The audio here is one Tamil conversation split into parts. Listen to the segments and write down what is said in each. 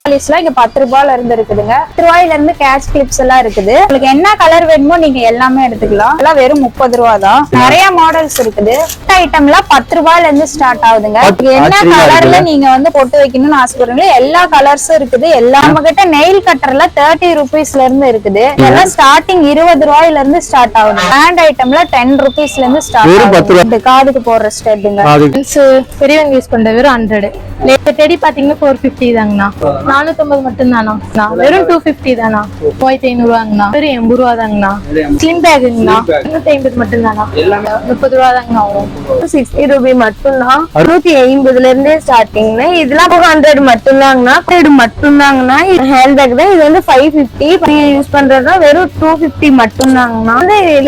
பாலிஷ்லாம் இங்க 10 ரூபாயில இருந்து இருக்குதுங்க. 10 ரூபாயில இருந்து கேட்ச் கிளிப்ஸ் எல்லாம் இருக்குது. உங்களுக்கு என்ன கலர் வேணுமோ நீங்க எல்லாமே எடுத்துக்கலாம். எல்லாம் வெறும் 30 ரூபா தான். நிறைய மாடல்ஸ் இருக்குது. ஐட்டம்லாம் 10 ரூபாயில இருந்து ஸ்டார்ட் ஆகுதுங்க. என்ன கலர்ல நீங்க வந்து பொட்டு வைக்கணும்னு ஆசைப்படுறீங்களோ எல்லா கலர்ஸும் இருக்குது. நம்ம கிட்ட நெயில் கட்டர்ல 30 ரூபீஸ்ல இருந்து இருக்குது. இதெல்லாம் ஸ்டார்டிங் 20 ரூபாயில இருந்து ஸ்டார்ட் ஆகுது. ஹேண்ட் ஐட்டம்ல 10 ரூபீஸ்ல இருந்து ஸ்டார்ட் ஆகுது. காதுக்கு போடுற ஸ்டெட்டுங்க. பெரியவங்க யூஸ் பண்ற வெறும் 100. டெடி பாத்தீங்கன்னா 450 தாங்கண்ணா. 450 மட்டும் தானா? வெறும் 250 தானா? 1500 ரூபாங்கண்ணா. வெறும் 80 ரூபா தாங்கண்ணா. ஸ்லிம் பேக்குங்கண்ணா 250 மட்டும் தானா? 30 ரூபா தாங்கண்ணா வரும். 60 ரூபி மட்டும் தான். 150ல இருந்தே ஸ்டார்டிங். இதெல்லாம் 200 மட்டும் தாங்கண்ணா. 100 மட்டும் தாங்கண்ணா. ஹேண்ட் பேக் தான். இது வந்து 550. யூஸ் பண்றதுனா வெறும் 250 மட்டும் தாங்கண்ணா.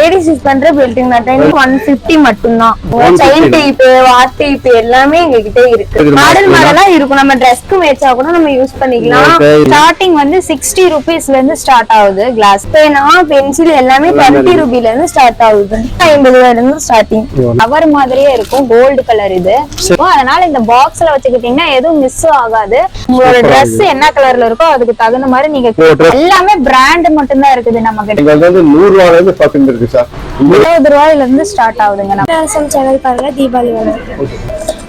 லேடிஸ் யூஸ் பண்ற பெல்ட்டிங் 150 மட்டும் தான். செயின் டேப், வாட் டேப் எல்லாமே எங்க கிட்ட இருக்கு. மாடல் மாடலா இருக்கும். நம்ம ட்ரெஸ்க்கு மேட்சா கூட நம்ம யூஸ் பண்ணிக்கலாம். ஸ்டார்டிங் வந்து 60 ரூபீஸ்ல இருந்து ஸ்டார்ட் ஆகுது. கிளாஸ் பேனா, பென்சில் எல்லாமே 30 ரூபாயில இருந்து ஸ்டார்ட் ஆகுது. 50 ரூபாயில இருந்து ஸ்டார்டிங். கவர் மாதிரியே இருக்கும். கோல்டு கலர் இது. அதனால இந்த பாக்ஸ்ல வச்சுக்கிட்டீங்கன்னா எதுவும் மிஸ் ஆகாது. உங்களோட Dress என்ன கலர்ல இருக்கோ அதுக்கு தகுந்த மாதிரி நீங்க எல்லாமே பிராண்ட் மட்டும் தான் இருக்குது நம்ம கிட்ட. 100 ரூபாயில இருந்து ஸ்டார்டிங் இருக்கு சார். 20 ரூபாயில இருந்து ஸ்டார்ட் ஆகுதுங்க. அரசன் சேனல் பாருங்க. தீபாவளி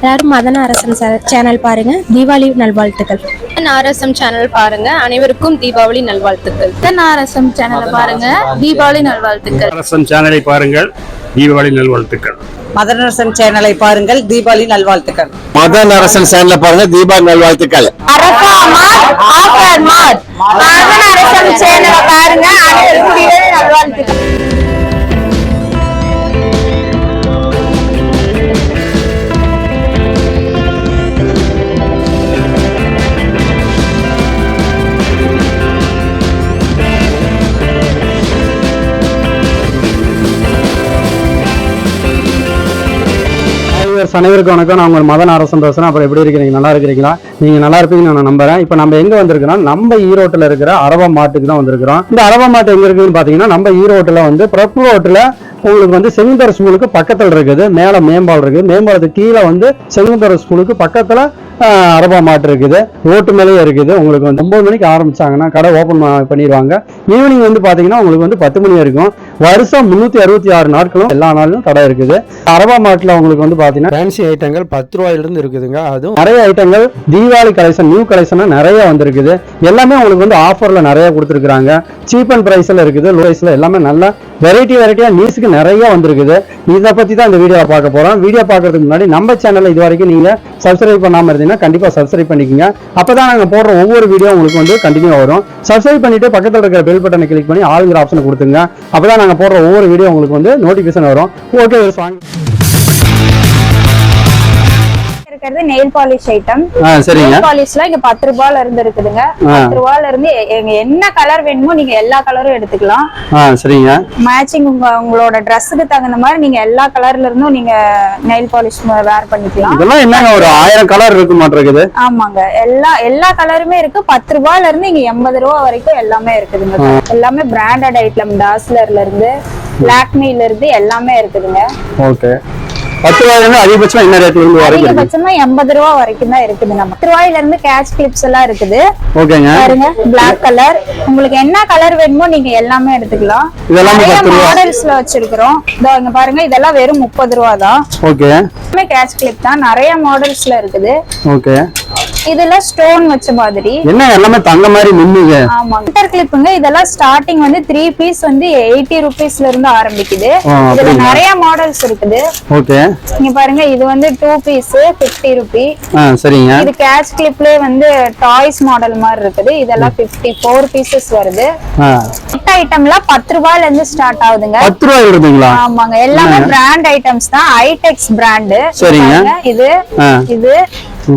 எல்லாரும் மதன அரசன் சேனல் பாருங்க. தீபாவளி நல்வாழ்த்துக்கள். நாரசம் சேனல் பாருங்க. அனைவருக்கும் தீபாவளி நல்வாழ்த்துக்கள். நாரசம் சேனலை பாருங்க. தீபாவளி நல்வாழ்த்துக்கள். நாரசம் சேனலை பாருங்கள். தீபாவளி நல்வாழ்த்துக்கள். மதனரசன் சேனலை பாருங்கள். தீபாவளி நல்வாழ்த்துக்கள். மதனரசன் சேனலை பாருங்க. தீபாவளி நல்வாழ்த்துக்கள். மதனரசன் சேனலை பாருங்க. அனைவருக்கும் தீபாவளி நல்வாழ்த்துக்கள். அனைவருக்கும் வணக்கம். நான் உங்கள் மதன் அரசன் பேசுறேன். அப்புறம் எப்படி இருக்கிறீங்க? நல்லா இருக்கிறீங்களா? நீங்க நல்லா இருப்பீங்கன்னு நான் நம்புறேன். இப்போ நம்ம எங்க வந்திருக்கிறோம்? நம்ம ஈரோட்டில் இருக்கிற அரவா மாட்டுக்கு தான் வந்திருக்கிறோம். இந்த அரவா மாட்டு எங்க இருக்குன்னு பாத்தீங்கன்னா நம்ம ஈரோட்டில் வந்து பிரபு ரோட்டில் உங்களுக்கு வந்து செங்குந்தர ஸ்கூலுக்கு பக்கத்தில் இருக்குது. மேல மேம்பாலம் இருக்குது. மேம்பாலத்துக்கு கீழே வந்து செங்குந்தர ஸ்கூலுக்கு பக்கத்துல அரபா மாட்டு இருக்குது. ரோட்டு மேலேயே இருக்குது. உங்களுக்கு வந்து 9 மணிக்கு ஆரம்பிச்சாங்கன்னா கடை ஓப்பன் பண்ணிடுவாங்க. ஈவினிங் வந்து பாத்தீங்கன்னா உங்களுக்கு வந்து 10 மணி வரைக்கும். வருஷம் 366 நாட்களும் எல்லா நாளும் கடை இருக்குது. அரபா மாட்டுல உங்களுக்கு வந்து பாத்தீங்கன்னா ஃபேன்சி ஐட்டங்கள் 10 ரூபாயில இருந்து இருக்குதுங்க. அதுவும் நிறைய ஐட்டங்கள் தீபாவளி கலெக்ஷன், நியூ கலெக்ஷன் நிறைய வந்திருக்குது. எல்லாமே உங்களுக்கு வந்து ஆஃபர்ல நிறைய கொடுத்துருக்காங்க. சீப் அண்ட் பிரைஸ்ல இருக்குது. லோ பிரைஸ்ல எல்லாமே நல்ல வெரைட்டியா நியூஸுக்கு நிறைய வந்திருக்குது. இதை பத்தி தான் இந்த வீடியோ பார்க்க போறோம். வீடியோ பார்க்கறதுக்கு முன்னாடி நம்ம சேனல்ல இது வரைக்கும் நீங்க சப்ஸ்கிரைப் பண்ணாம இருந்தீங்கன்னா கண்டிப்பா சப்ஸ்கிரைப் பண்ணிக்கோங்க. அப்பதான் நாங்க போடுற ஒவ்வொரு வீடியோ உங்களுக்கு வந்து கண்டினியூ வரும். சப்ஸ்கிரைப் பண்ணிட்டு பக்கத்துல இருக்கிற பெல் பட்டனை கிளிக் பண்ணி ஆளுங்கிற ஆப்ஷனை கொடுத்துங்க. அப்பதான் நாங்க போடுற ஒவ்வொரு வீடியோ உங்களுக்கு வந்து நோட்டிபிகேஷன் வரும். ஓகே வாங்க. Nail polish item. சரிங்க. பாலிஷ்லாம் இங்க 10 ரூபாயில இருந்து இருக்குதுங்க. 10 ரூபாயில இருந்து என்ன கலர் வேணுமோ நீங்க எல்லா கலரும் எடுத்துக்கலாம். சரிங்க. மேட்சிங் உங்களோட Dressக்கு தகுந்த மாதிரி நீங்க எல்லா கலர்ல இருந்தும் நீங்க நெயில் பாலிஷ் வேர் பண்ணிக்கலாம். இதெல்லாம் என்னங்க ஒரு 1000 கலர் இருக்கு மாட்டிருக்குது. ஆமாங்க. எல்லா கலருமே இருக்கு. 10 ரூபாயில இருந்து இங்க 80 ரூபாய் வரைக்கும் எல்லாமே இருக்குதுங்க. எல்லாமே பிராண்டட் ஐட்டம். டாஸ்லர்ல இருந்து லாக்மில இருந்து எல்லாமே இருக்குதுங்க. ஓகே. 10 ரூபாயில அதிகபட்சம் என்ன ரேட் இருந்து வரைக்கும்? அதிகபட்சமா 80 ரூபாய் வரைக்கும் தான் இருக்குது. நம்ம 10 ரூபாயில இருந்து கேட்ச் கிளிப்ஸ் எல்லாம் இருக்குது. ஓகேங்க. பாருங்க, பிளாக் கலர். உங்களுக்கு என்ன கலர் வேணுமோ நீங்க எல்லாமே எடுத்துக்கலாம். இதெல்லாம் 10 ரூபாய் மாடல்ஸ்ல வச்சிருக்கோம். இதோ இங்க பாருங்க, இதெல்லாம் வெறும் 30 ரூபாய் தான். ஓகே. எல்லாமே கேட்ச் கிளிப் தான். நிறைய மாடல்ஸ்ல இருக்குது. ஓகே. இதெல்லாம் ஸ்டோன் வச்ச மாதிரி. என்ன எல்லாமே தங்க மாதிரி மின்னுங்க. ஆமா, கிளிட்டர் கிளிப்புங்க. இதெல்லாம் ஸ்டார்டிங் வந்து 3 பீஸ் வந்து 80 ரூபீஸ்ல இருந்து ஆரம்பிக்குது. இதுல நிறைய மாடல்ஸ் இருக்குது. ஓகே. இங்க பாருங்க, இது வந்து 2 பீஸ் 50 ரூபி. சரிங்க. இது கேட்ச் கிளிப்லயே வந்து டாய்ஸ் மாடல் மாதிரி இருக்குது. இதெல்லாம் 54 பீசஸ் வருது. ஐட்டம்லாம் 10 ரூபாயில இருந்து ஸ்டார்ட் ஆகுதுங்க. 10 ரூபாய் வருதுங்களா? ஆமாங்க. எல்லாமே பிராண்ட் ஐட்டம்ஸ் தான். ஐடெக்ஸ் பிராண்ட். சரிங்க. இது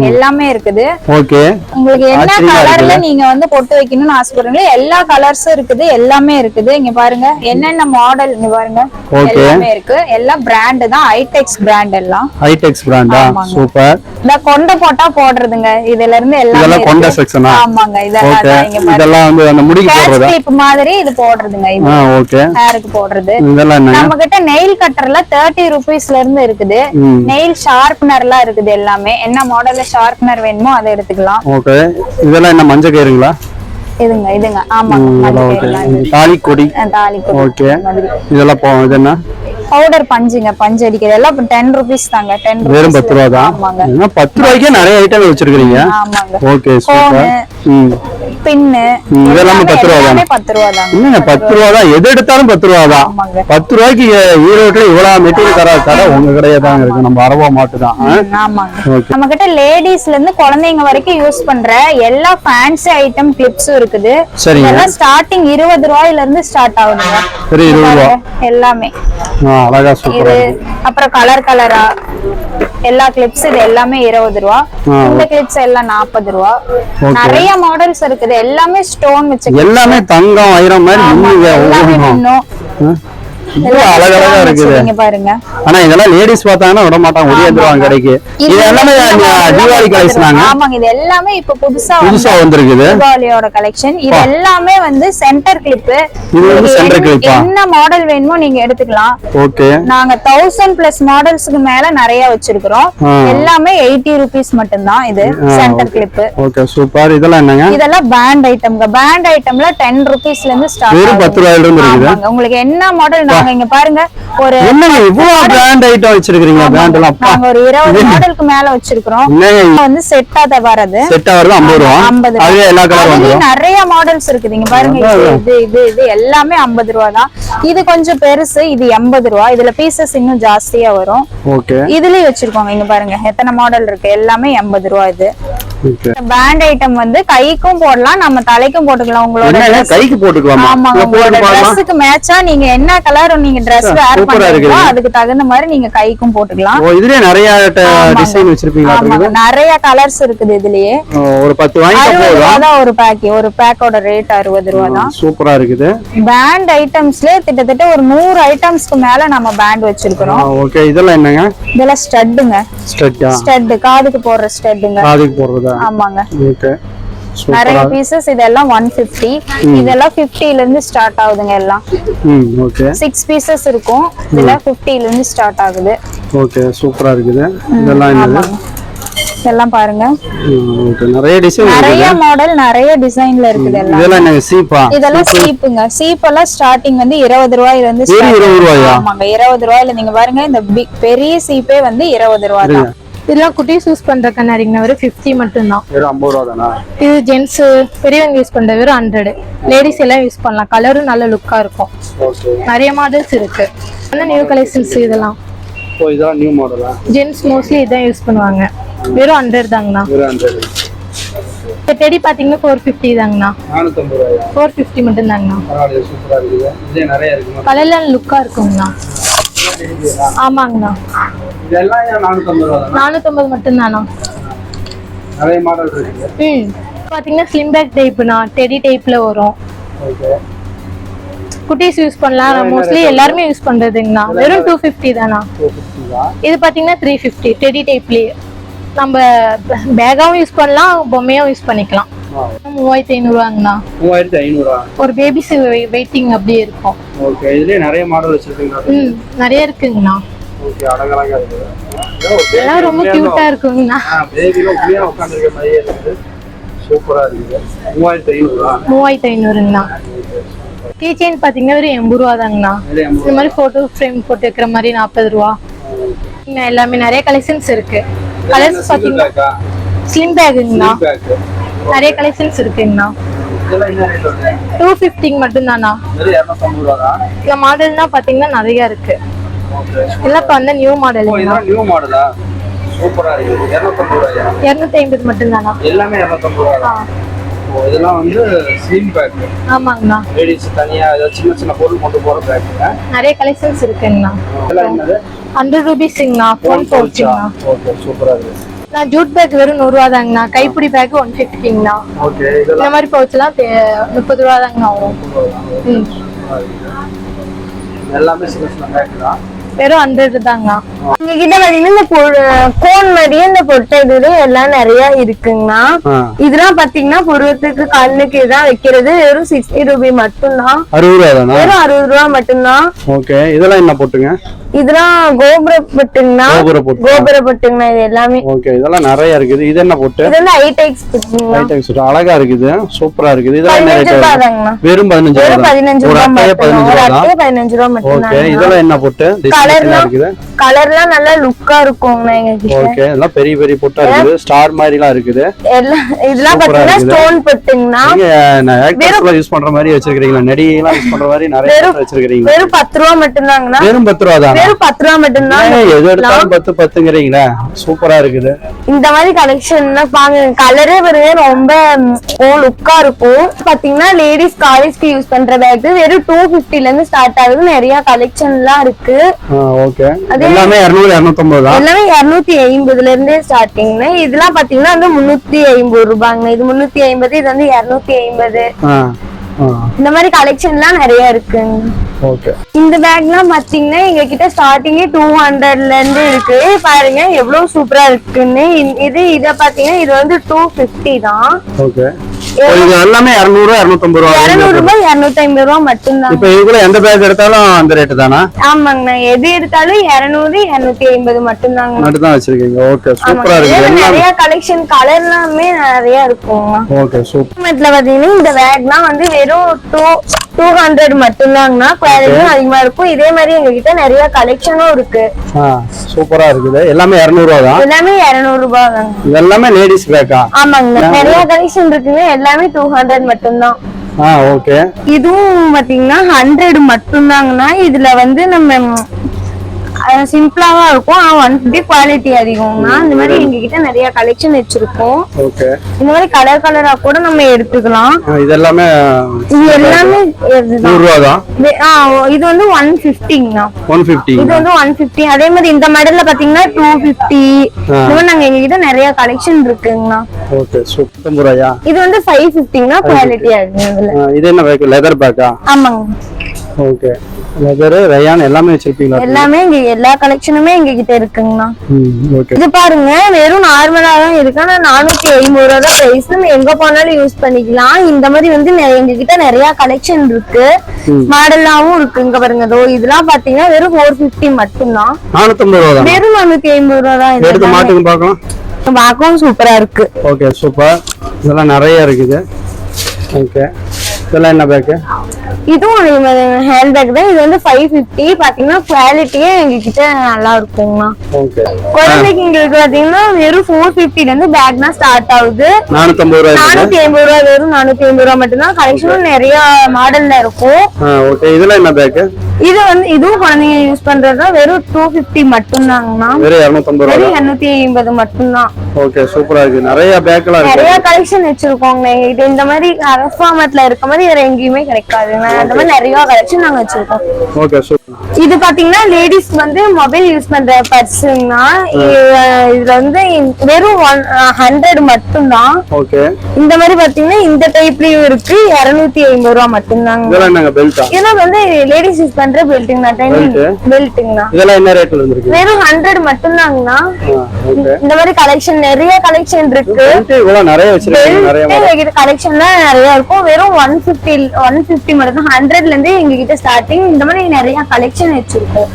எல்லாமே இருக்குது. ஓகே. உங்களுக்கு என்ன கலர்ல நீங்க வந்து பொட்டு வைக்கணும்னு ஆசைப்படுறீங்களோ எல்லா கலர்ஸும் இருக்குது. எல்லாமே இருக்குது. இங்க பாருங்க, என்னென்ன மாடல் இங்க பாருங்க, எல்லாமே இருக்கு. எல்லாம் பிராண்ட் தான். ஐடெக்ஸ் பிராண்ட். எல்லாம் ஐடெக்ஸ் பிராண்டா? சூப்பர். இந்த கொண்ட போட்டா போடுறதுங்க. இதுல இருந்து எல்லாம் கொண்ட செக்ஷனா? ஆமாங்க. இதெல்லாம் வந்து அந்த முடிக்கு போடுறது கிளிப் மாதிரி இது போடுறதுங்க. இது ஓகே. ஹேருக்கு போடுறது. இதெல்லாம் என்ன? நம்ம கிட்ட நெயில் கட்டர்ல 30 ரூபீஸ்ல இருந்து இருக்குது. நெயில் ஷார்ப்னர்லாம் இருக்குது. எல்லாமே என்ன மாடல் கலர்ல ஷார்ப்னர் வேணுமோ அதை எடுத்துக்கலாம். ஓகே, இதெல்லாம் என்ன மஞ்சள் கயிறுங்களா? இதுங்க ஆமாங்க. தாலி கொடி. தாலி கொடி. ஓகே, இதெல்லாம் இது என்ன? பவுடர் பஞ்சுங்க, பஞ்சு அடிக்கிறது எல்லாம் 10 rupees தாங்க. 10 rupees. வெறும் 10 ரூபா தான். ஆமாங்க. 10 ரூபாய்க்கே நிறைய ஐட்டம் வச்சிருக்கீங்க. ஆமாங்க. Okay, super. பின்னு இதெல்லாம் 10 ரூபா தான். 10 ரூபா தான். இன்னும் 10 ரூபா தான். எது எடுத்தாலும் 10 ரூபா தான். 10 ரூபாய்க்கு ஈரோட்ல இவ்வளவு மெட்டீரியல் தர கடை உங்க கடையே தான் இருக்கு. நம்ம அரவா மாட்டு தான். ஆமாங்க. நம்ம கிட்ட லேடிஸ்ல இருந்து குழந்தைங்க வரைக்கும் யூஸ் பண்ற எல்லா ஃபேன்சி ஐட்டம் கிளிப்ஸும் இருக்குது. இதெல்லாம் ஸ்டார்டிங் 20 ரூபாயில இருந்து ஸ்டார்ட் ஆகுதுங்க. 20 ரூபா எல்லாமே. அழகா சூப்பரா. அப்புறம் கலரா எல்லா கிளிப்ஸ் இது எல்லாமே 20 ரூபா. இந்த கிளிப்ஸ் எல்லாம் 40 ரூபா. நிறைய மாடல்ஸ் இருக்குது. எல்லாமே ஸ்டோன் வச்சு, எல்லாமே தங்கம் வைரம் மாதிரி எல்லாமே இன்னும் அழகழகா இருக்குது பாருங்க. ஆனா இதெல்லாம் லேடிஸ் பார்த்தாங்கன்னா விட மாட்டாங்க, ஓடியாந்துருவாங்க கடைக்கு. இது எல்லாமே தீபாவளி கலெக்ஷன். ஆமாங்க, இது எல்லாமே இப்ப புதுசா வந்திருக்குது. தீபாவளியோட கலெக்ஷன். இது எல்லாமே வந்து சென்டர் கிளிப். இது வந்து சென்டர் கிளிப். என்ன மாடல் வேணுமோ நீங்க எடுத்துக்கலாம். ஓகே, நாங்க 1000+ மாடல்ஸ்க்கு மேல நிறைய வச்சிருக்கிறோம். எல்லாமே 80 rupees மட்டும் தான். இது சென்டர் கிளிப். Okay, super. இதெல்லாம் என்னங்க? இதெல்லாம் பேண்ட் ஐட்டம்ங்க. பேண்ட் ஐட்டம்ல 10 rupeesல இருந்து ஸ்டார்ட். வெறும் 10 ரூபாயில இருந்து இருக்குது. உங்களுக்கு என்ன மாடல் இங்க பாருங்க. ஒரு என்னங்க இவ்வளவு பிராண்ட் ஐட்டம் வச்சிருக்கீங்க? பிராண்ட் எல்லாம் நாங்க ஒரு 20 மாடலுக்கு மேல வச்சிருக்கோம். வந்து செட்டா தான் வருது. செட்டா வருது 50 ரூபாய். 50. அதுல எல்லா கலரும் வந்துரும். நிறைய மாடல்ஸ் இருக்குது. இங்க பாருங்க, இது எல்லாமே 50 ரூபாய் தான். இது கொஞ்சம் பெருசு, இது 80 ரூபாய். இதுல பீசஸ் இன்னும் ஜாஸ்தியா வரும். ஓகே, இதுலயே வச்சிருக்கோங்க. இங்க பாருங்க எத்தனை மாடல் இருக்கு. எல்லாமே 80 ரூபாய். இது பேண்ட் ஐட்டம் வந்து கைக்கும் போடலாம், நம்ம தலைக்கும் போட்டுக்கலாம். உங்களோட கைக்கு போட்டுக்கலாமா? ஆமாங்க, உங்களோட Dressக்கு மேட்சா நீங்க என்ன கலர் நீங்க Dress வேர் பண்றீங்களோ அதுக்கு தகுந்த மாதிரி நீங்க கைக்கும் போட்டுக்கலாம். இதுலயே நிறைய டிசைன் வச்சிருப்பீங்க. ஆமாங்க, நிறைய கலர்ஸ் இருக்குது. இதுலயே ஒரு 10 வாங்கிட்டா போதும். ஒரு பேக், ஒரு பேக்கோட ரேட் 60 ரூபாய் தான். சூப்பரா இருக்குது. பேண்ட் ஐட்டம்ஸ்ல கிட்டத்தட்ட ஒரு 100 ஐட்டம்ஸ்க்கு மேல நம்ம பேண்ட் வச்சிருக்கிறோம். ஓகே, இதெல்லாம் என்னங்க? இதெல்லாம் ஸ்டட்டுங்க. ஸ்டட் காதுக்கு போடுற ஸ்டட்டுங்க. காதுக்கு போடுறதா? ஆமாங்க. ஓகே, நிறைய பீசஸ். இதெல்லாம் 150. இதெல்லாம் 50ல இருந்து ஸ்டார்ட் ஆகுதுங்க. எல்லாம் ஓகே 6 பீசஸ் இருக்கும். இதெல்லாம் 50ல இருந்து ஸ்டார்ட் ஆகுது. ஓகே, சூப்பரா இருக்குது. இதெல்லாம் என்னது? இதெல்லாம் பாருங்க. ஓகே, நிறைய டிசைன், நிறைய மாடல், நிறைய டிசைன்ல இருக்குது. எல்லாம் இதெல்லாம் என்ன சீப்பா? இதெல்லாம் சீப்புங்க. சீப் எல்லாம் ஸ்டார்டிங் வந்து 20 ரூபாயில இருந்து 20 ரூபாயா? ஆமாங்க, 20 ரூபாயில. நீங்க பாருங்க, இந்த பெரிய சீப்பே வந்து 20 ரூபாய் தான். இதெல்லாம் குட்டீஸ் யூஸ் பண்ற கண்ணாடிங்க வெறும் 50 மட்டும் தான். வெறும் 50 ரூபாய் தானா? இது ஜென்ஸ் பெரியவங்க யூஸ் பண்ற வெறும் 100. லேடிஸ் எல்லாம் யூஸ் பண்ணலாம். கலரும் நல்ல லுக்கா இருக்கும். நிறைய மாடல்ஸ் இருக்கு. அந்த நியூ கலெக்ஷன்ஸ் இதெல்லாம். ஓ, இதெல்லாம் நியூ மாடலா? ஜென்ஸ் மோஸ்ட்லி இதான் யூஸ் பண்ணுவாங்க. வெறும் 100 தாங்கண்ணா. வெறும் 100. இந்த டெடி பாத்தீங்கன்னா 450 தாங்கண்ணா. 450 ரூபாயா? 450 மட்டும் தாங்கண்ணா. பரவாயில்லை, சூப்பரா இருக்குது. இதுல நிறைய இருக்குமா? கலர்ல லுக்கா இருக்குங்கண்ணா. ஆமாங்கண்ணா. இதெல்லாம் 450 ரூபாய் தான். 450 மட்டும் தானா? நிறைய மாடல் இருக்கு. பாத்தீங்கன்னா ஸ்லிம் பேக் டைப்னா, டெடி டைப்ல வரும். ஓகே, குட்டீஸ் யூஸ் பண்ணலாம். மோஸ்ட்லி எல்லாருமே யூஸ் பண்றதுங்கண்ணா. வெறும் 250 தானா? 250 தான். இது பாத்தீங்கன்னா 350 டெடி டைப்லயே. நம்ம பேகாவும் யூஸ் பண்ணலாம், பொம்மையாவும் யூஸ் பண்ணிக்கலாம். 3500 ரூபாங்கண்ணா. 3500. ஒரு பேபிஸ் வெயிட்டிங் அப்படியே இருக்கும். ஓகே, இதுலயே நிறைய மாடல் வச்சிருக்கீங்க. நிறைய இருக்குங்கண்ணா. ஓகே, அழகழகா இருக்குது. எல்லாம் ரொம்ப கியூட்டா இருக்குங்கண்ணா. பேபில உள்ளே உட்கார்ந்திருக்க மாதிரியே இருக்குது. சூப்பரா இருக்குது. 3500. 3500ங்கண்ணா. கீ செயின் பாத்தீங்கன்னா வெறும் 80 ரூபா தாங்கண்ணா. இந்த மாதிரி போட்டோ ஃப்ரேம் போட்டு வைக்கிற மாதிரி 40 ரூபா. எல்லாமே நிறைய கலெக்ஷன்ஸ் இருக்கு. கலர்ஸ் பாத்தீங்கன்னா ஸ்லிம் பேக்குங்கண்ணா. நிறைய கலெக்ஷன்ஸ் இருக்குங்கண்ணா. 250 மட்டும் தானா? இந்த மாடல்னா பாத்தீங்கன்னா நிறைய இருக்கு. எல்லாம் இப்ப வந்து நியூ மாடல். நியூ மாடலா? சூப்பரா இருக்கு. 250 ரூபாயா? 250 மட்டும் தானா? எல்லாமே 250 ரூபாய் தான். இதெல்லாம் வந்து ஸ்லிம் பேக். ஆமாங்கண்ணா. லேடிஸ் தனியா சின்ன சின்ன பொருள் கொண்டு போற பேக்குங்க. நிறைய கலெக்ஷன்ஸ் இருக்குங்கண்ணா. இதெல்லாம் என்னது? 100 ரூபீஸ்ங்கண்ணா. ஃபோன் பவுச்சுங்கண்ணா. ஓகே, சூப்பரா இருக்கு. நான் ஜூட் பேக் வெறும் 100 ரூபா தாங்கண்ணா. கைப்பிடி பேக் 150ங்கண்ணா. ஓகே, இந்த மாதிரி பவுச்லாம் 30 ரூபா தாங்கண்ணா வரும். எல்லாமே சின்ன சின்ன பேக் தான். வெறும் 100 தாங்கண்ணா. உங்க கிட்ட பாத்தீங்கன்னா இந்த கோன் மாதிரியே இந்த பொட்டை இதுல எல்லாம் நிறைய இருக்குங்கண்ணா. இதெல்லாம் பாத்தீங்கன்னா புருவத்துக்கு கண்ணுக்கு இதான் வைக்கிறது. வெறும் 60 ரூபாய் மட்டும்தான். 60 ரூபா தானா? வெறும் 60 ரூபா மட்டும்தான். ஓகே, இதெல்லாம் என்ன போட்டுங்க? இதெல்லாம் கோபுர பொட்டுங்கண்ணா. கோபுர பொட்டுங்கண்ணா இது எல்லாமே. ஓகே, இதெல்லாம் நிறைய இருக்குது. இது என்ன பொட்டு? இது வந்து ஐடெக்ஸ் பொட்டுங்கண்ணா. ஐடெக்ஸ் அழகா இருக்குது, சூப்பரா இருக்குது. இதெல்லாம் என்ன 15 ரேட்? ரூபாய் தாங்கண்ணா. வெறும் 15 ரூபா. 15 ரூபாய் மட்டும். ஒரு அட்டையே 15 ரூபாய் மட்டும். ஓகே, இதெல்லாம் என்ன பொட்டு? கலர்லாம் கலர்லாம் நல்லா லுக்கா இருக்கும்ண்ணா எங்க கிட்ட. ஓகே, இதெல்லாம் பெரிய பெரிய பொட்டா இருக்குது. ஸ்டார் மாதிரிலாம் இருக்குது. எல்லாம் இதெல்லாம் பாத்தீங்கன்னா ஸ்டோன் பொட்டுங்கண்ணா. நீங்க ஆக்டர்ஸ்லாம் யூஸ் பண்ற மாதிரி வச்சிருக்கீங்களா? நடி எல்லாம் யூஸ் பண்ற மாதிரி நிறைய வச்சிருக்கீங்க. வெறும் 10 ரூபாய் மட்டும்தாங்கண்ணா. வெறும் 10 ரூபா தான். வெறும் 10 ரூபாய் மட்டும்தான். எது எடுத்தாலும் 10 சூப்பரா இருக்குது. இந்த மாதிரி கலெக்ஷன் பாருங்க, கலரே வருது ரொம்ப லுக்கா இருக்கும். பாத்தீங்கன்னா லேடிஸ் காலேஜ்க்கு யூஸ் பண்ற பேக் வெறும் 250 இருந்து ஸ்டார்ட் ஆகுது. நிறைய கலெக்ஷன் எல்லாம் இருக்கு. ஓகே, எல்லாமே 200 250 தான். எல்லாமே 250 இருந்தே ஸ்டார்டிங். இதெல்லாம் பாத்தீங்கன்னா வந்து 350 ரூபாங்க. இது 350, இது வந்து 250. இந்த மாதிரி கலெக்ஷன் எல்லாம் நிறைய இருக்குங்க. ஓகே, இந்த பேக்லாம் பாத்தீங்கன்னா எங்க கிட்ட ஸ்டார்டிங்கே 200ல இருந்து இருக்கு. பாருங்க எவ்வளவு சூப்பரா இருக்குன்னு. இத பாத்தீங்கன்னா இது வந்து 250 தான். ஓகே, இது எல்லாமே 200 250 ரூபாய். 200 ரூபாய் 250 ரூபாய் மட்டும்தான். இப்போ இதுல எந்த பேக் எடுத்தாலும் அந்த ரேட் தானா? ஆமாங்கண்ணா, எது எடுத்தாலும் 200 250 மட்டும்தாங்க. மட்டும் தான் வச்சிருக்கீங்க. ஓகே, சூப்பரா இருக்கு. நிறைய கலெக்ஷன் கலர் எல்லாமே நிறைய இருக்குங்க. Okay, super. பாத்தீங்கன்னா இந்த பேக்லாம் வந்து வெறும் 200 மட்டும்தாங்கண்ணா. குவாலிட்டி அதிகமா இருக்கும். இதே மாதிரி எங்க கிட்ட நிறைய கலெக்ஷனும் இருக்கு. சூப்பரா இருக்குது. எல்லாமே 200 ரூபாய் தான். எல்லாமே 200 ரூபாய் தான். இது எல்லாமே லேடிஸ் பேக்கா? ஆமாங்க, நிறைய கலெக்ஷன் இருக்குங்க. எல்லாமே 200 மட்டும்தான். ஓகே, இதுவும் பாத்தீங்கன்னா 100 மட்டும்தாங்கண்ணா. இதுல வந்து நம்ம சிம்பிளாவா இருக்கும். 150 குவாலிட்டி அதிகம்னா. இந்த மாதிரி எங்க கிட்ட நிறைய கலெக்ஷன் வச்சிருக்கோம். ஓகே, இந்த மாதிரி கலர் கலரா கூட நம்ம எடுத்துக்கலாம். இது எல்லாமே இது எல்லாமே 100 ரூபாய் தான். இது வந்து 150ங்கண்ணா. 150. இது வந்து 150. அதே மாதிரி இந்த மாடல்ல பாத்தீங்கன்னா 250. இந்த மாதிரி நாங்க எங்க கிட்ட நிறைய கலெக்ஷன் இருக்குங்கண்ணா. ஓகே, சூப்பர் ரூபாயா. இது வந்து 550ங்கண்ணா. குவாலிட்டி அதிகம். இது என்ன பேக்? லெதர் பேக்கா? ஆமாங்க. ஓகே, லெதர் ரயான் எல்லாமே வச்சிருப்பீங்களா? எல்லாமே இங்க எல்லா கலெக்ஷனுமே எங்க கிட்ட இருக்குங்கண்ணா. ஓகே, இது பாருங்க வெறும் நார்மலா தான் இருக்கு. ஆனா 450 ரூபா தான் பிரைஸ். நம்ம எங்க போனாலும் யூஸ் பண்ணிக்கலாம். இந்த மாதிரி வந்து எங்க கிட்ட நிறைய கலெக்ஷன் இருக்கு. மாடலாவும் இருக்கு. இங்க பாருங்க, இதெல்லாம் பாத்தீங்கன்னா வெறும் 450 மட்டும்தான். 450 ரூபா தான். வெறும் 450 ரூபா தான். எடுத்து மாட்டுங்க பார்க்கலாம். பார்க்கவும் சூப்பரா இருக்கு. Okay, super. இதெல்லாம் நிறைய இருக்குது. ஓகே, இதெல்லாம் என்ன பேக்? இதுவும் ஹேண்ட் பேக் தான். இது வந்து 550. பாத்தீங்கன்னா குவாலிட்டியே எங்க கிட்ட நல்லா இருக்குங்கண்ணா. ஓகே, குழந்தைங்களுக்கு பாத்தீங்கன்னா வெறும் 450 இருந்து பேக் தான் ஸ்டார்ட் ஆகுது. 450 ரூபாய். 450 ரூபாய். வெறும் 450 ரூபாய் மட்டும்தான். கலெக்ஷனும் நிறைய மாடல்ல இருக்கும். ஓகே, இதெல்லாம் என்ன பேக்? இது வந்து இதுவும் குழந்தைங்க யூஸ் பண்றதுதான். வெறும் 250 மட்டும்தாங்கண்ணா. வெறும் 250 ரூபாய். வெறும் 250 மட்டும்தான். ஓகே, சூப்பரா இருக்கு. நிறைய பேக்லாம் இருக்கு. நிறைய கலெக்ஷன் வச்சிருக்கோங்க எங்ககிட்ட. இந்த மாதிரி அரப் ஃபார்மட்ல இருக்க மாதிரி வேற எங்கேயுமே கிடைக்காதுங்க. அந்த மாதிரி நிறைய கலெக்ஷன் நாங்க வச்சிருக்கோம். Okay, super. இது பாத்தீங்கன்னா லேடிஸ் வந்து மொபைல் யூஸ் பண்ற பர்ஸ்னா. இதுல வந்து வெறும் 100 மட்டும்தான். ஓகே, இந்த மாதிரி பாத்தீங்கன்னா இந்த டைப்லயும் இருக்கு. 250 ரூபாய் மட்டும்தாங்க. இதெல்லாம் என்னங்க? பெல்ட்டா? இதெல்லாம் வந்து லேடிஸ் யூஸ் பண்ற பெல்ட்டுங்கண்ணா. பெல்ட்டுங்கண்ணா. இதெல்லாம் என்ன ரேட்ல இருக்கு? வெறும் 100 மட்டும்தாங்கண்ணா. ஓகே, இந்த மாதிரி கலெக்ஷன் நிறைய கலெக்ஷன் இருக்கு. பெல்ட் இவ்வளவு நிறைய வச்சிருக்கீங்க. நிறைய கலெக்ஷன்லாம் நிறைய இருக்கும். வெறும் 150 மட்டும். 100ல இருந்து எங்க கிட்ட ஸ்டார்டிங். இந்த மாதிரி நிறைய கலெக்ஷன் வச்சிருக்கோம்.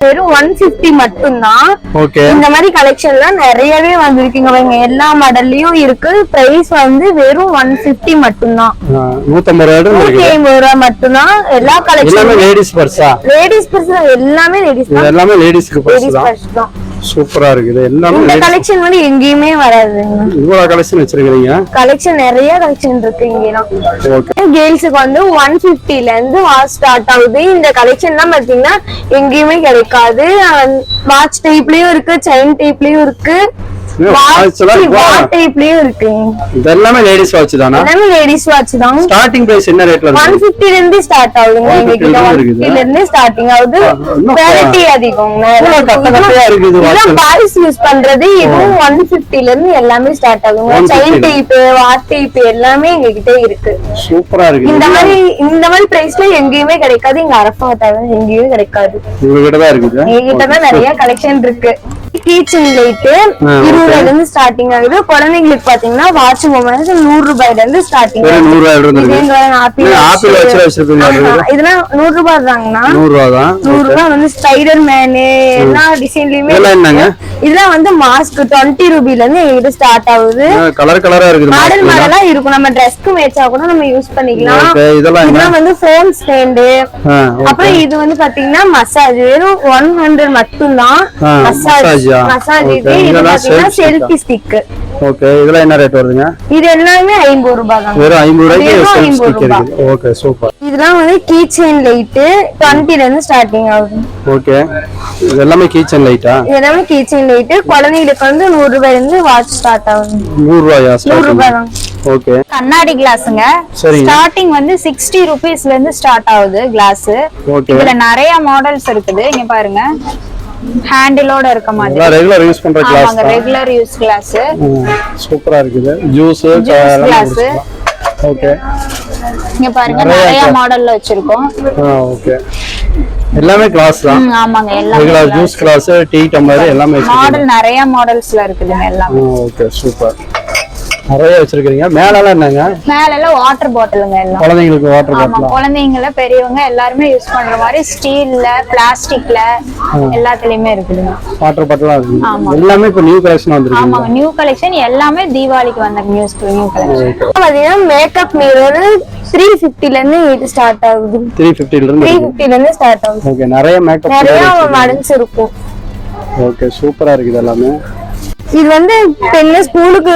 வெறும் 150 மட்டும்தான். ஓகே, இந்த மாதிரி கலெக்ஷன் எல்லாம் நிறையவே வந்திருக்கீங்க. எல்லா மாடல்லயும் இருக்கு. பிரைஸ் வந்து வெறும் 150 மட்டும்தான். 150 ரூபாய் மட்டும்தான். எல்லா கலெக்ஷன் லேடிஸ் பர்ஸா? லேடிஸ் பர்ஸ் எல்லாமே லேடிஸ் தான். எல்லாமே லேடிஸ்க்கு பர்ஸ் தான். சூப்பரா இருக்குது. எல்லாமே இந்த கலெக்ஷன் வந்து எங்கேயுமே வராதுங்க. இவ்வளவு கலெக்ஷன் வச்சிருக்கீங்க. கலெக்ஷன் நிறைய கலெக்ஷன் இருக்கு இங்கலாம். கேர்ள்ஸுக்கு வந்து 150ல இருந்து ஸ்டார்ட் ஆகுது. இந்த கலெக்ஷன் எல்லாம் பாத்தீங்கன்னா எங்கேயுமே கிடைக்காது. வாட்ச் டைப்லயும் இருக்கு, செயின் டைப்லயும் இருக்கு. டைப்லயும் இருக்கு. இது எல்லாமே லேடிஸ் வாட்ச் தானா? எல்லாமே லேடிஸ் வாட்ச் தான். ஸ்டார்டிங் பிரைஸ் என்ன ரேட்ல இருக்கு? 150 ல இருந்து ஸ்டார்ட் ஆகுதுங்க. எங்க கிட்ட 150 ல இருந்து ஸ்டார்டிங் ஆகுது. குவாலிட்டி அதிகம்ங்க. பாய்ஸ் யூஸ் பண்றது இதுவும் 150 ல இருந்து எல்லாமே ஸ்டார்ட் ஆகுங்க. சைல்ட் டைப், வாட் டைப் எல்லாமே எங்க கிட்ட இருக்கு. சூப்பரா இருக்கு. இந்த மாதிரி பிரைஸ்ல எங்கேயுமே கிடைக்காது. இங்க அரஃபா தவிர எங்கேயும் கிடைக்காது. உங்ககிட்ட தான் இருக்குது. எங்ககிட்ட தான் நிறைய கலெக்ஷன் இருக்கு. கீச்சன் லைட் 20 ல இருந்து ஸ்டார்டிங் ஆகுது. குழந்தைங்களுக்கு பாத்தீங்கன்னா வாட்ச் மொபைல்ஸ் 100 ரூபாயில இருந்து ஸ்டார்டிங். 100 ரூபாயில இருந்து இருக்கு. ஆப்பிள் வாட்ச் வச்சிருக்கீங்க. இதெல்லாம் 100 ரூபாய் தாங்கண்ணா. 100 ரூபாய் தான். 100 ரூபாய் வந்து ஸ்பைடர் மேன் எல்லா டிசைன்லயுமே. இதெல்லாம் என்னங்க? இதெல்லாம் வந்து மாஸ்க் 20 ரூபாயில இருந்து எங்கிட்ட ஸ்டார்ட் ஆகுது. கலர் கலரா இருக்குது. மாடலா இருக்கும். நம்ம Dressக்கு மேட்சா கூட நம்ம யூஸ் பண்ணிக்கலாம். இதெல்லாம் வந்து ஃபோன் ஸ்டாண்ட். அப்புறம் இது வந்து பாத்தீங்கன்னா மசாஜ் வெறும் 100 மட்டும் தான். மசாஜ் இது பாத்தீங்கன்னா செல்ஃபி ஸ்டிக். ஓகே, இதெல்லாம் என்ன ரேட் வருதுங்க? இது எல்லாமே 50 ரூபாய் தான். வெறும் 50 ரூபாய்க்கு செல்ஃபி ஸ்டிக் இருக்கு. Okay, super. இதெல்லாம் வந்து கீச்சன் லைட் 20 ல இருந்து ஸ்டார்டிங் ஆகுது. ஓகே, இது எல்லாமே கீச்சன் லைட்டா? இது எல்லாமே கீச்சன் லைட். குழந்தைகளுக்கு வந்து 100 ரூபாயில இருந்து வாட்ச் ஸ்டார்ட் ஆகுது. 100 ரூபாயா? 100 ரூபாய் தான். ஓகே, கண்ணாடி கிளாஸ்ங்க. ஸ்டார்டிங் வந்து 60 ரூபீஸ்ல இருந்து ஸ்டார்ட் ஆகுது கிளாஸ். ஓகே, இதுல நிறைய மாடல்ஸ் இருக்குது. இங்க பாருங்க, ஹேண்டிலோட இருக்க மாதிரி. எல்லாம் ரெகுலர் யூஸ் பண்ற கிளாஸ். ஆமாங்க, ரெகுலர் யூஸ் கிளாஸ். சூப்பரா இருக்குது. Juice class. ஓகே, இங்க பாருங்க நிறைய மாடல்ல வச்சிருக்கோம். ஓகே, எல்லாமே கிளாஸ் தான். ஆமாங்க, எல்லாமே regular juice class, tea tumbler எல்லாமே மாடல் நிறைய மாடல்ஸ்ல இருக்குதுங்க எல்லாமே. Okay, super. நிறைய வச்சிருக்கீங்க. மேலலாம் என்னங்க? மேல எல்லாம் வாட்டர் பாட்டிலுங்க எல்லாம். குழந்தைங்களுக்கு வாட்டர் பாட்டில். ஆமா, குழந்தைங்கள பெரியவங்க எல்லாரும் யூஸ் பண்ற மாதிரி ஸ்டீல்ல, பிளாஸ்டிக்ல எல்லாத்துலயுமே இருக்குதுங்க. வாட்டர் பாட்டிலாம் இருக்கு. எல்லாமே இப்ப நியூ கலெக்ஷன் வந்திருக்கு. ஆமாங்க, நியூ கலெக்ஷன் எல்லாமே தீபாவளிக்கு வந்த நியூ கலெக்ஷன். பாத்தீங்கன்னா மேக்கப் மிரர் 350 ல இருந்து இது ஸ்டார்ட் ஆகுது. 350 ல இருந்து ஸ்டார்ட் ஆகுது. ஓகே, நிறைய மேக்கப் நிறைய மாடல்ஸ் இருக்கும். ஓகே, சூப்பரா இருக்கு எல்லாமே. இது வந்து பெண்ணு ஸ்கூலுக்கு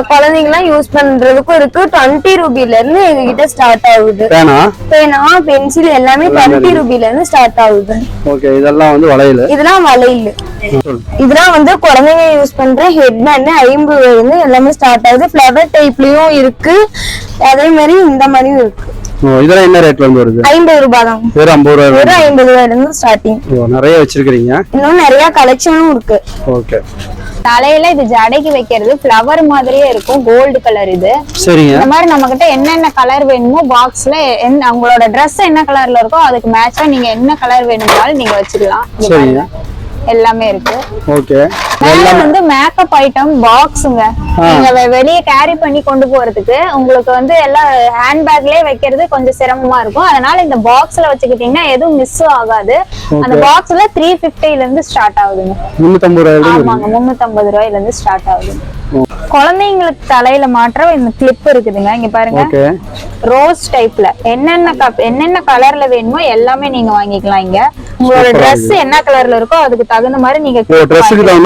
குழந்தைங்க எல்லாம் யூஸ் பண்றதுக்கும் இருக்கு. 20 ரூபாயில இருந்து எங்க கிட்ட ஸ்டார்ட் ஆகுது. பேனா, பென்சில் எல்லாமே 20 ரூபாயில இருந்து ஸ்டார்ட் ஆகுது. ஓகே, இதெல்லாம் வந்து வளையல். இதெல்லாம் வளையல். இதெல்லாம் வந்து குழந்தைங்க யூஸ் பண்ற ஹெட் பேண்ட் 50 இருந்து எல்லாமே ஸ்டார்ட் ஆகுது. ஃபிளவர் டைப்லயும் இருக்கு, அதே மாதிரி இந்த மாதிரியும் இருக்கு. இதெல்லாம் என்ன ரேட்ல இருந்து வருது? 50 ரூபாய் தான். வெறும் 50 ரூபாய். வெறும் 50 ரூபாயில இருந்து ஸ்டார்டிங். நிறைய வச்சிருக்கீங்க. இன்னும் நிறைய கலெக்ஷனும் இருக்கு. ஓகே, தலையில இது ஜடைக்கு வைக்கிறது ஃப்ளவர் மாதிரியே இருக்கும். கோல்டு கலர் இது. சரிங்க. இந்த மாதிரி நம்ம கிட்ட என்னென்ன கலர் வேணுமோ பாக்ஸ்ல உங்களோட Dress என்ன கலர்ல இருக்கோ அதுக்கு மேட்சா நீங்க என்ன கலர் வேணும்னாலும் நீங்க வச்சுக்கலாம். சரிங்க, எல்லாமே இருக்கு. ஓகே, எல்லாம் வந்து மேக்கப் ஐட்டம் பாக்ஸ்ங்க. நீங்க வெளிய கேரி பண்ணி கொண்டு போறதுக்கு உங்களுக்கு வந்து எல்லாம் ஹேண்ட் பேக்லயே வைக்கிறது கொஞ்சம் சிரமமா இருக்கும். அதனால இந்த பாக்ஸ்ல வச்சுக்கிட்டீங்கன்னா எதுவும் மிஸ் ஆகாது. அந்த பாக்ஸ்ல 350 ல இருந்து ஸ்டார்ட் ஆகுதுங்க. 350 ரூபாயில. ஆமாங்க, 350 ரூபாயில இருந்து ஸ்டார்ட் ஆகுது. குழந்தைங்களுக்கு தலையில மாற்ற இந்த கிளிப் இருக்குதுங்க. இங்க பாருங்க, ரோஸ் டைப்ல என்னென்ன கலர்ல வேணுமோ எல்லாமே நீங்க வாங்கிக்கலாம். இங்க உங்களோட Dress என்ன கலர்ல இருக்கோ அதுக்கு தகுந்த மாதிரி நீங்க Dressக்கு தகுந்த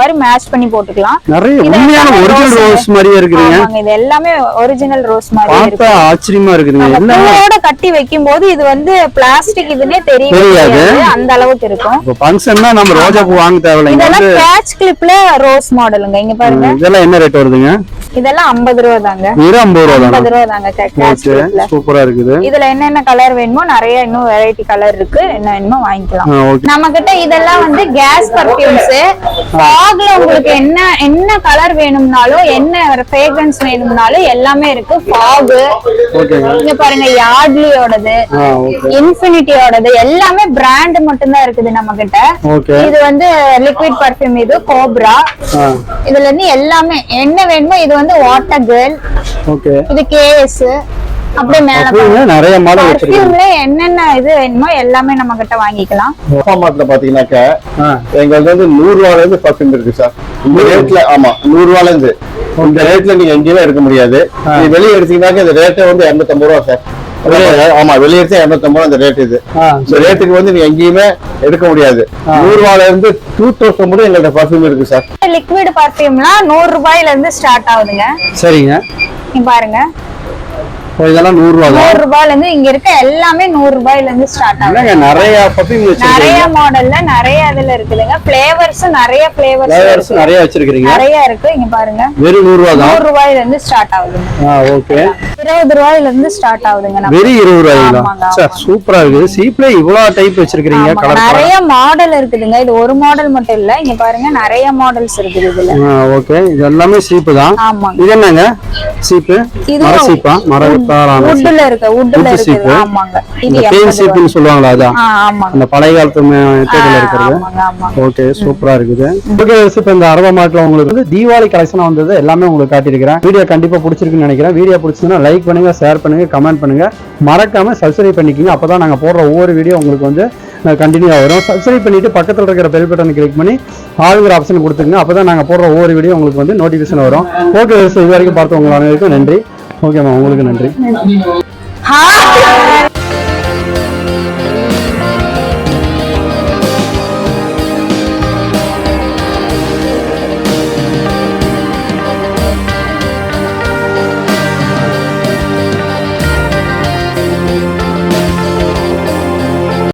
மாதிரி மேட்ச் பண்ணி போட்டுக்கலாம். நிறைய உண்மையான ஒரிஜினல் ரோஸ் மாதிரியே இருக்குங்க. ஆமாங்க, இது எல்லாமே ஒரிஜினல் ரோஸ் மாதிரியே இருக்கு. பார்த்தா ஆச்சரியமா இருக்குங்க. பூவோட கட்டி வைக்கும்போது இது வந்து பிளாஸ்டிக் இதுனே தெரியாது, அந்த அளவுக்கு இருக்கும். இப்போ ஃபங்க்ஷன்னா நம்ம ரோஜா பூ வாங்க தேவையில்லை. இதெல்லாம் கேட்ச் கிளிப்ல ரோஸ் மாடலுங்க. இங்க பாருங்க, இதெல்லாம் என்ன ரேட் வருதுங்க? இதெல்லாம் 50 ரூபாய் தாங்க. 50 ரூபாய் தாங்க. சூப்பரா இருக்குது. இதுல என்னென்ன கலர் வேணுமோ நிறைய இன்னும் வெரைட்டி கலர் இருக்கு. என்ன வேணுமோ வாங்கிக்கலாம். நம்ம கிட்ட இதெல்லாம் வந்து கேஸ் பர்ஃபியூம்ஸ். ஃபாக்ல உங்களுக்கு என்ன கலர் வேணும்னாலும் என்ன ஃப்ரேக்ரன்ஸ் வேணும்னாலும் எல்லாமே இருக்கு. ஃபாக் இங்க பாருங்க, யார்ட்லியோடது, இன்ஃபினிட்டியோடது எல்லாமே பிராண்ட் மட்டும் தான் இருக்குது நம்ம கிட்ட. இது வந்து லிக்விட் பர்ஃபியூம், இது கோப்ரா. இதுல இருந்து எல்லாமே என்ன வேணுமோ. இது வந்து வாட்டர் கேர்ள், இது கேஎஸ். அப்படியே மேல நிறைய மாடல் பர்ஃபியூம்ல என்னென்ன இது வேணுமோ எல்லாமே நம்ம கிட்ட வாங்கிக்கலாம். மார்ட்ல பாத்தீங்கன்னாக்கா எங்களுக்கு வந்து 100 ரூபாயில இருந்து பர்ஃபியூம் இருக்கு சார். இந்த ரேட்ல. ஆமா, 100 ரூபாயில இருந்து. இந்த ரேட்ல நீங்க எங்கேயுமே எடுக்க முடியாது. நீங்க வெளியே எடுத்தீங்கன்னாக்க இந்த ரேட்டே வந்து 250 ரூபா சார். ஆமா, வெளியே எடுத்தா 250 ரூபா இந்த ரேட். இது இந்த ரேட்டுக்கு வந்து நீங்க எங்கேயுமே எடுக்க முடியாது. 100 ரூபாயில இருந்து 2000 கூட எங்கள்ட்ட பர்ஃபியூம் இருக்கு சார். லிக்விட் பர்ஃபியூம்லாம் 100 ரூபாயில இருந்து ஸ்டார்ட் ஆகுதுங்க. சரிங்க, இங்க பாருங்க. ஓ, இதெல்லாம் 100 ரூபா தான். 100 ரூபாயில இருந்து இங்க இருக்க எல்லாமே 100 ரூபாயில இருந்து ஸ்டார்ட் ஆகுது. என்னங்க நிறைய பர்ஃபியூம் நிறைய வச்சிருக்கீங்க. மாடல்ல நிறைய இதுல இருக்குதுங்க. ஃபிளேவர்ஸ் நிறைய ஃபிளேவர்ஸ் ஃபிளேவர்ஸ் நிறைய வச்சிருக்கீங்க. நிறைய இருக்கு. இங்க பாருங்க வெறும் 100 ரூபா தான். 100 ரூபாயில இருந்து ஸ்டார்ட் ஆகுதுங்க. ஓகே. 20 ரூபாயில இருந்து ஸ்டார்ட் ஆகுதுங்க. நம்ம வெறும் 20 ரூபாய்ங்களா? ஆமாங்க, சார் சூப்பரா இருக்குது. சீப்ல இவ்வளவு டைப் வச்சிருக்கீங்க. ஆமா, கலர் நிறைய மாடல் இருக்குதுங்க. இது ஒரு மாடல் மட்டும் இல்ல. இங்க பாருங்க நிறைய மாடல்ஸ் இருக்குது இதுல. ஓகே. இது எல்லாமே சீப்பு தான். ஆமாங்க. இது என்னங்க சீப்பு? இது மர சீப்பா? மரத்தாலான வுட்ல இருக்கு. வுட்ல Wood இருக்குது. சீப்பு. ஆமாங்க. இது இந்த பெயின் 80 சீப்புன்னு சொல்லுவாங்களா அதான்? ஆமாங்க. அந்த பழைய காலத்து மெத்தட்ல இருக்கிறது. ஆமாங்க, ஆமாங்க. ஓகே, சூப்பரா இருக்குது. ஓகே, இப்போ இந்த அரவ மார்ட்ல உங்களுக்கு வந்து தீபாவளி கலெக்ஷனா வந்தது எல்லாமே உங்களுக்கு காட்டியிருக்கிறேன். வீடியோ கண்டிப்பா பிடிச்சிருக்குன்னு நினைக்கிறேன். வீடியோ பிடிச்சதுன்னா லைக் பண்ணுங்க, ஷேர் பண்ணுங்க, கமெண்ட் பண்ணுங்க. மறக்காம சப்ஸ்கிரைப் பண்ணிக்கோங்க. அப்பதான் நாங்க போடுற ஒவ்வொரு வீடியோ உங்களுக்கு வந்து கண்டினியூ வரும். சப்ஸ்கிரைப் பண்ணிட்டு பக்கத்துல இருக்கிற பெல் பட்டனை கிளிக் பண்ணி ஆளுங்கிற ஆப்ஷன் கொடுத்துங்க. அப்பதான் நாங்க போடுற ஒவ்வொரு வீடியோ உங்களுக்கு வந்து நோட்டிபிகேஷன் வரும். ஓகே, இது வரைக்கும் பார்த்தவங்க அனைவருக்கும் நன்றி. ஓகேம்மா, உங்களுக்கு நன்றி. ஹாய்.